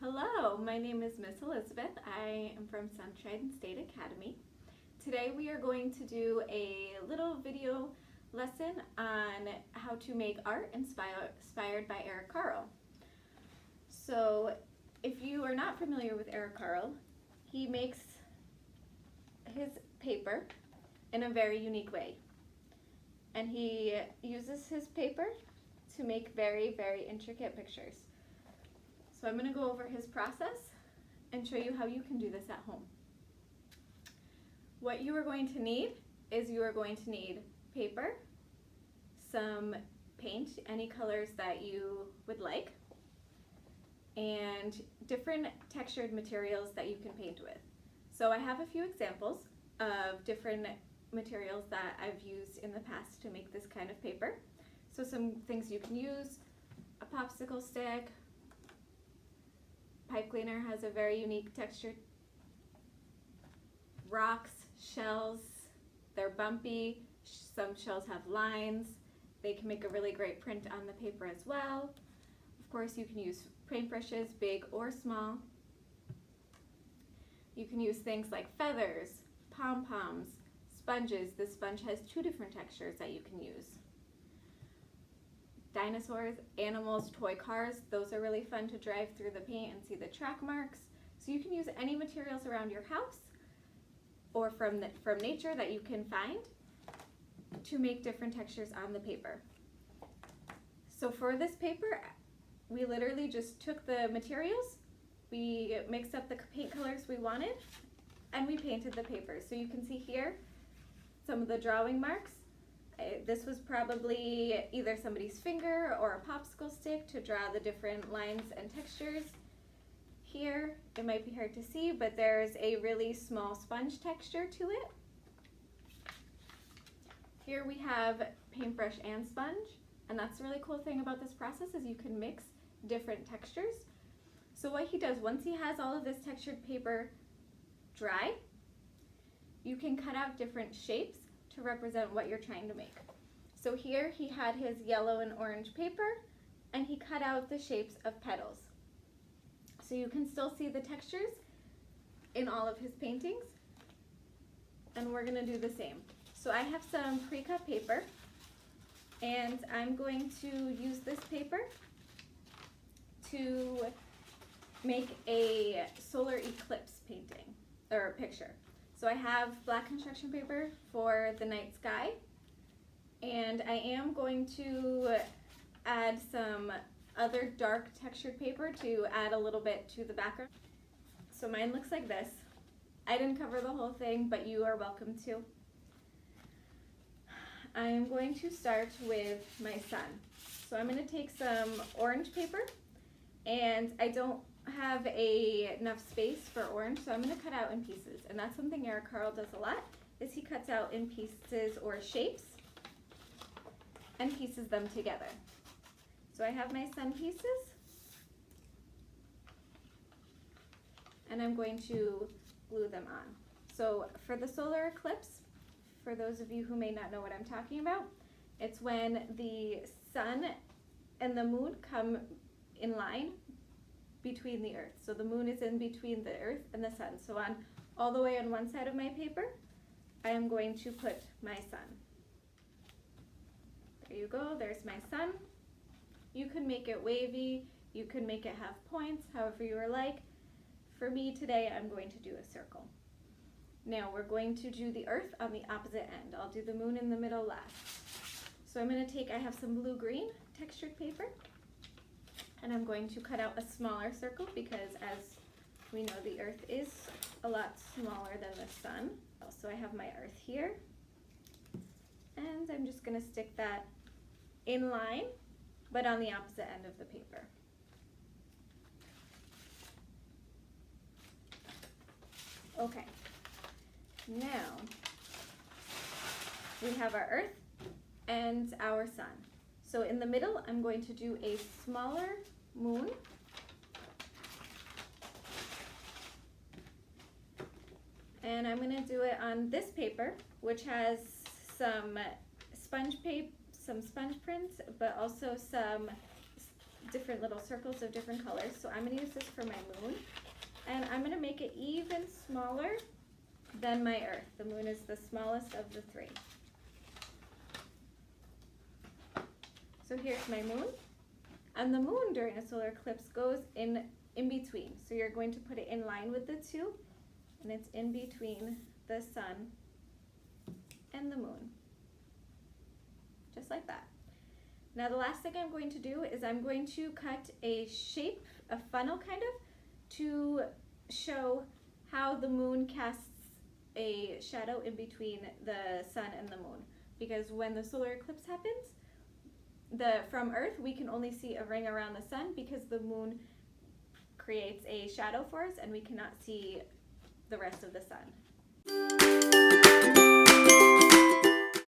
Hello, my name is Miss Elizabeth. I am from Sunshine State Academy. Today we are going to do a little video lesson on how to make art inspired by Eric Carle. So if you are not familiar with Eric Carle, he makes his paper in a very unique way. And he uses his paper to make very, very intricate pictures. So I'm going to go over his process and show you how you can do this at home. What you are going to need is you are going to need paper, some paint, any colors that you would like, and different textured materials that you can paint with. So I have a few examples of different materials that I've used in the past to make this kind of paper. So some things you can use: a popsicle stick. Pipe cleaner has a very unique texture. Rocks, shells, they're bumpy. Some shells have lines. They can make a really great print on the paper as well. Of course, you can use paintbrushes, big or small. You can use things like feathers, pom-poms, sponges. This sponge has two different textures that you can use. Dinosaurs, animals, toy cars, those are really fun to drive through the paint and see the track marks. So you can use any materials around your house or from nature that you can find to make different textures on the paper. So for this paper, we literally just took the materials, we mixed up the paint colors we wanted, and we painted the paper. So you can see here some of the drawing marks. This was probably either somebody's finger or a popsicle stick to draw the different lines and textures. Here, it might be hard to see, but there's a really small sponge texture to it. Here we have paintbrush and sponge, and that's the really cool thing about this process is you can mix different textures. So what he does, once he has all of this textured paper dry, you can cut out different shapes to represent what you're trying to make. So here he had his yellow and orange paper, and he cut out the shapes of petals. So you can still see the textures in all of his paintings, and we're gonna do the same. So I have some pre-cut paper, and I'm going to use this paper to make a solar eclipse painting, or picture. So I have black construction paper for the night sky, and I am going to add some other dark textured paper to add a little bit to the background. So mine looks like this. I didn't cover the whole thing, but you are welcome to. I am going to start with my sun. So I'm going to take some orange paper, and I don't have enough space for orange, so I'm going to cut out in pieces. And that's something Eric Carle does a lot, is he cuts out in pieces or shapes and pieces them together. So I have my sun pieces, and I'm going to glue them on. So for the solar eclipse, for those of you who may not know what I'm talking about, it's when the sun and the moon come in line between the earth. So the moon is in between the earth and the sun. So all the way on one side of my paper, I am going to put my sun. There you go, there's my sun. You can make it wavy, you can make it have points, however you are like. For me today, I'm going to do a circle. Now we're going to do the earth on the opposite end. I'll do the moon in the middle last. So I have some blue-green textured paper, and I'm going to cut out a smaller circle because, as we know, the earth is a lot smaller than the sun. So I have my earth here, and I'm just going to stick that in line, but on the opposite end of the paper. Okay, now we have our earth and our sun. So in the middle, I'm going to do a smaller moon. And I'm going to do it on this paper, which has some sponge prints, but also some different little circles of different colors. So I'm going to use this for my moon, and I'm going to make it even smaller than my Earth. The moon is the smallest of the three. So here's my moon, and the moon during a solar eclipse goes in between. So you're going to put it in line with the two, and it's in between the sun and the moon, just like that. Now the last thing I'm going to do is I'm going to cut a shape, a funnel kind of, to show how the moon casts a shadow in between the sun and the moon. Because when the solar eclipse happens, from Earth we can only see a ring around the sun because the moon creates a shadow for us and we cannot see the rest of the sun.